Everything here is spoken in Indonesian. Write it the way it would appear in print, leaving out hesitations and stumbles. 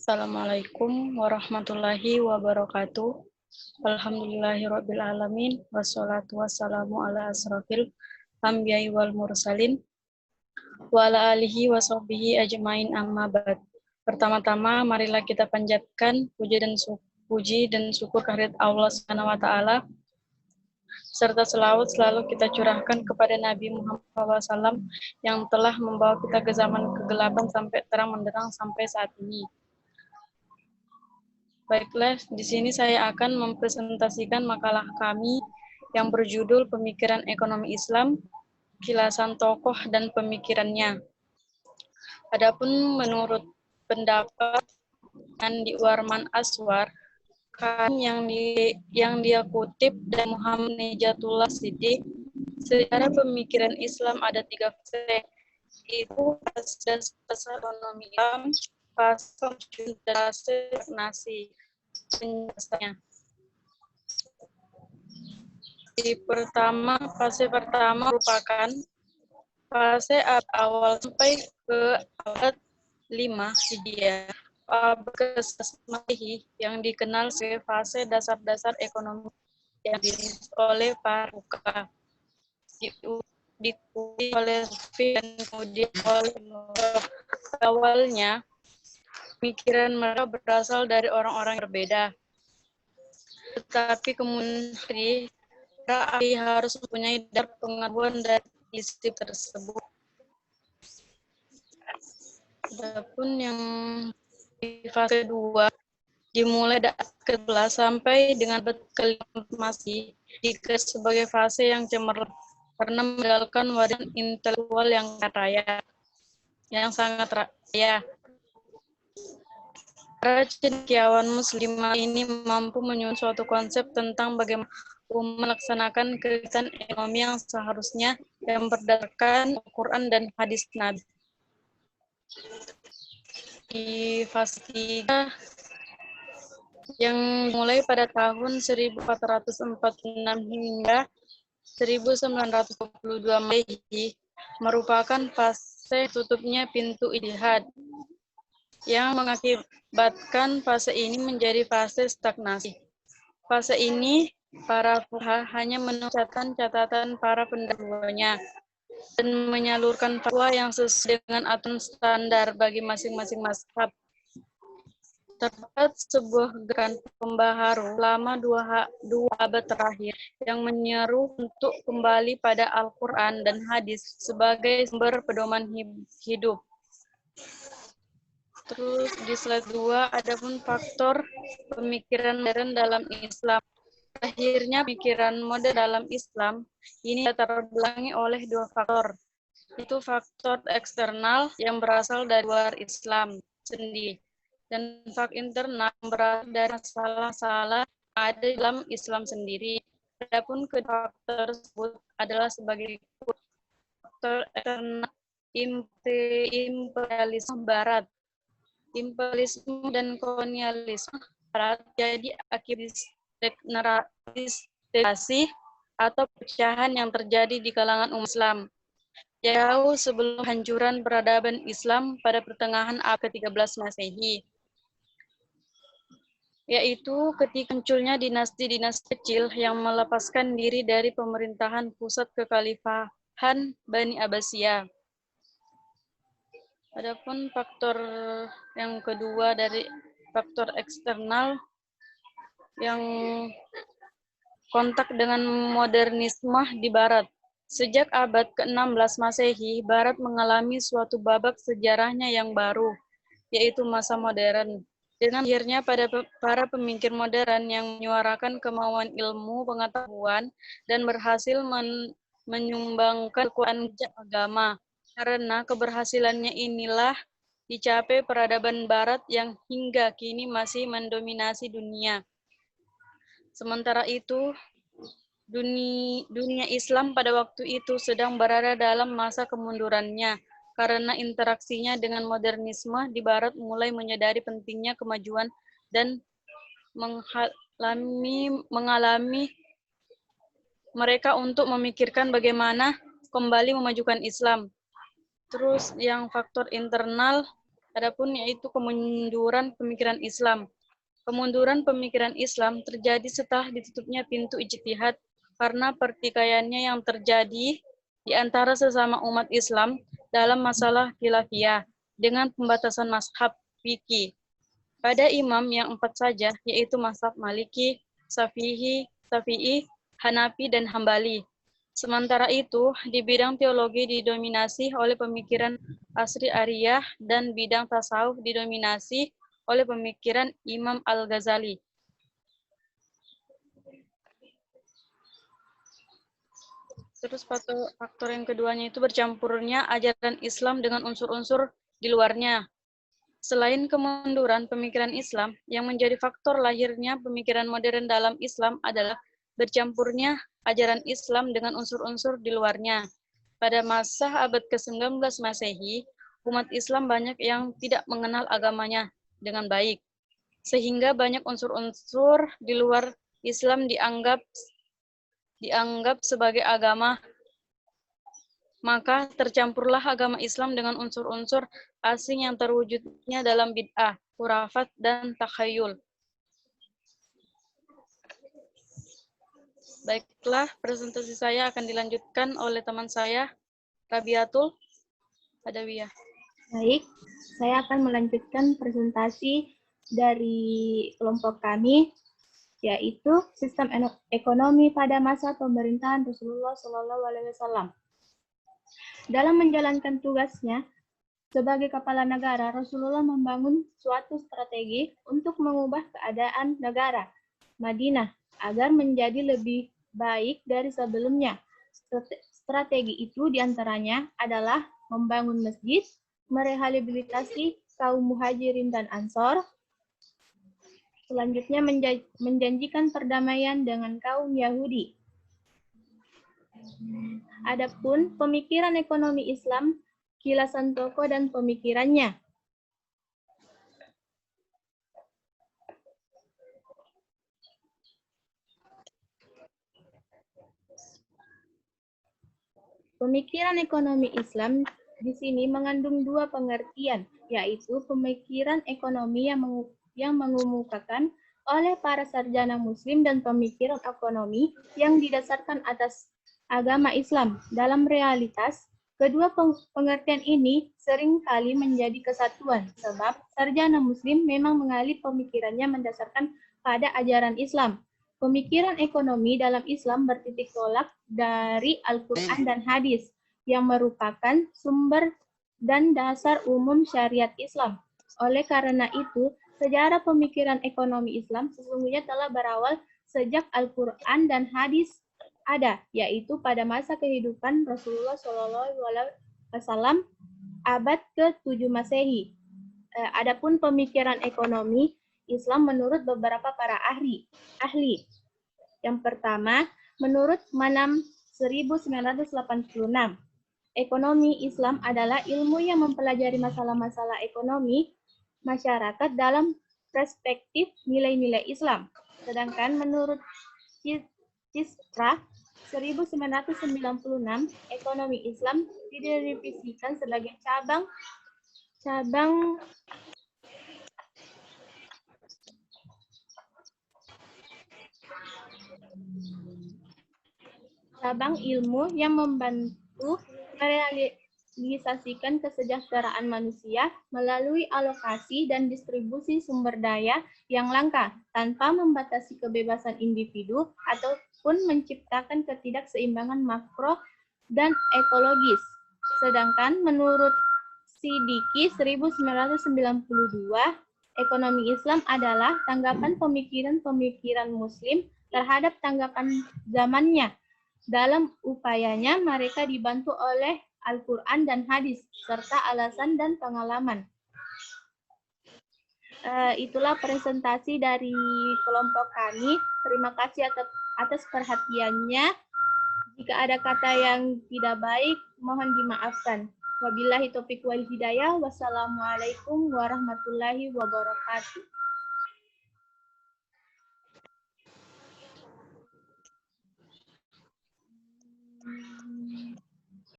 Assalamualaikum warahmatullahi wabarakatuh. Alhamdulillahirabbil alamin wassalatu wassalamu ala asrofil anbiya'i wal mursalin wa ala alihi wa sahbihi ajmain amma ba'd. Pertama-tama marilah kita panjatkan puji dan syukur kehadirat Allah Subhanahu wa taala serta selawat selalu kita curahkan kepada Nabi Muhammad SAW yang telah membawa kita ke zaman kegelapan sampai terang menderang sampai saat ini. Baiklah, di sini saya akan mempresentasikan makalah kami yang berjudul Pemikiran Ekonomi Islam, Kilasan Tokoh dan Pemikirannya. Adapun menurut pendapat Andi Warman Aswar, yang dia kutip dari Muhammad Nejatullah Siddiq, secara pemikiran Islam ada 3 fase, itu fase ekonomi Islam, fase stagnasi. Penjelasannya. Fase pertama merupakan fase awal sampai ke abad 5 Hijriah, abad ke-11 yang dikenal sebagai fase dasar-dasar ekonomi yang dirintis oleh para fuqaha, diikuti oleh Sufi dan kemudian oleh awalnya pemikiran mereka berasal dari orang-orang yang berbeda. Tetapi kemudian ahli harus mempunyai dasar pengetahuan dari prinsip tersebut. Adapun yang di fase 2 dimulai dari ke-11 sampai dengan abad ke-15 masih dikira sebagai fase yang cemerlang karena mengandalkan warisan intelektual yang sangat raya. Para cendekiawan muslimah ini mampu menyusun suatu konsep tentang bagaimana melaksanakan kegiatan ekonomi yang seharusnya yang berdasarkan Al-Quran dan hadis Nabi. Di fase 3 yang mulai pada tahun 1446 hingga 1922 Masehi merupakan fase tutupnya pintu ijtihad yang mengakibatkan fase ini menjadi fase stagnasi. Fase ini, para fuqaha hanya menuliskan catatan para pendahulunya dan menyalurkan fatwa yang sesuai dengan aturan standar bagi masing-masing mazhab. Terdapat sebuah gerakan pembaharu selama dua abad terakhir yang menyeru untuk kembali pada Al-Quran dan hadis sebagai sumber pedoman hidup. Terus di slide 2, adapun faktor pemikiran modern dalam Islam. Akhirnya pemikiran modern dalam Islam ini terbelakang oleh 2 faktor. Itu faktor eksternal yang berasal dari luar Islam sendiri dan faktor internal yang berasal dari masalah-masalah ada dalam Islam sendiri. Adapun kedua faktor tersebut adalah sebagai faktor eksternal imperialisme Barat. Imperialisme dan kolonialisme Barat jadi akibat degenerasi atau pecahan yang terjadi di kalangan umat Islam jauh sebelum hancuran peradaban Islam pada pertengahan abad ke-13 Masehi, yaitu ketika munculnya dinasti-dinasti kecil yang melepaskan diri dari pemerintahan pusat kekhalifahan Bani Abbasiyah. Adapun faktor yang kedua dari faktor eksternal yang kontak dengan modernisme di Barat. Sejak abad ke-16 Masehi, Barat mengalami suatu babak sejarahnya yang baru, yaitu masa modern. Dengan akhirnya para pemikir modern yang menyuarakan kemauan ilmu pengetahuan dan berhasil menyumbangkan kekuatan agama. Karena keberhasilannya inilah dicapai peradaban Barat yang hingga kini masih mendominasi dunia. Sementara itu, dunia Islam pada waktu itu sedang berada dalam masa kemundurannya, karena interaksinya dengan modernisme di Barat mulai menyadari pentingnya kemajuan dan mengalami mereka untuk memikirkan bagaimana kembali memajukan Islam. Terus yang faktor internal Adapun yaitu kemunduran pemikiran Islam. Kemunduran pemikiran Islam terjadi setelah ditutupnya pintu ijtihad karena pertikaiannya yang terjadi di antara sesama umat Islam dalam masalah khilafiyah dengan pembatasan mazhab fikih pada imam yang 4 saja, yaitu mazhab Maliki, Syafi'i, Hanafi, dan Hambali. Sementara itu, di bidang teologi didominasi oleh pemikiran Asri Ariyah dan bidang tasawuf didominasi oleh pemikiran Imam Al-Ghazali. Terus faktor yang keduanya itu bercampurnya ajaran Islam dengan unsur-unsur di luarnya. Selain kemunduran pemikiran Islam, yang menjadi faktor lahirnya pemikiran modern dalam Islam adalah bercampurnya ajaran Islam dengan unsur-unsur di luarnya. Pada masa abad ke-19 Masehi, umat Islam banyak yang tidak mengenal agamanya dengan baik, sehingga banyak unsur-unsur di luar Islam dianggap sebagai agama. Maka tercampurlah agama Islam dengan unsur-unsur asing yang terwujudnya dalam bid'ah, khurafat, dan takhayul. Baiklah, presentasi saya akan dilanjutkan oleh teman saya, Rabiatul Adawiyah. Baik, saya akan melanjutkan presentasi dari kelompok kami, yaitu sistem ekonomi pada masa pemerintahan Rasulullah SAW. Dalam menjalankan tugasnya sebagai kepala negara, Rasulullah membangun suatu strategi untuk mengubah keadaan negara Madinah agar menjadi lebih baik dari sebelumnya. Strategi itu diantaranya adalah membangun masjid, merehabilitasi kaum muhajirin dan ansor, selanjutnya menjanjikan perdamaian dengan kaum Yahudi. Adapun pemikiran ekonomi Islam, kilasan tokoh dan pemikirannya. Pemikiran ekonomi Islam di sini mengandung dua pengertian, yaitu pemikiran ekonomi yang mengemukakan oleh para sarjana muslim dan pemikiran ekonomi yang didasarkan atas agama Islam. Dalam realitas, kedua pengertian ini seringkali menjadi kesatuan, sebab sarjana muslim memang mengalih pemikirannya mendasarkan pada ajaran Islam. Pemikiran ekonomi dalam Islam bertitik tolak dari Al-Quran dan hadis, yang merupakan sumber dan dasar umum syariat Islam. Oleh karena itu, sejarah pemikiran ekonomi Islam sesungguhnya telah berawal sejak Al-Quran dan hadis ada, yaitu pada masa kehidupan Rasulullah SAW abad ke-7 Masehi. Adapun pemikiran ekonomi Islam menurut beberapa para ahli. Yang pertama, menurut Manam 1986, ekonomi Islam adalah ilmu yang mempelajari masalah-masalah ekonomi masyarakat dalam perspektif nilai-nilai Islam. Sedangkan menurut Cisra 1996, ekonomi Islam didefinisikan sebagai cabang ilmu yang membantu merealisasikan kesejahteraan manusia melalui alokasi dan distribusi sumber daya yang langka tanpa membatasi kebebasan individu ataupun menciptakan ketidakseimbangan makro dan ekologis. Sedangkan menurut Siddiqi 1992, ekonomi Islam adalah tanggapan pemikiran-pemikiran Muslim terhadap tanggapan zamannya. Dalam upayanya, mereka dibantu oleh Al-Quran dan hadis, serta alasan dan pengalaman. Itulah presentasi dari kelompok kami. Terima kasih atas perhatiannya. Jika ada kata yang tidak baik, mohon dimaafkan. Wabillahi taufiq wal hidayah. Wassalamualaikum warahmatullahi wabarakatuh.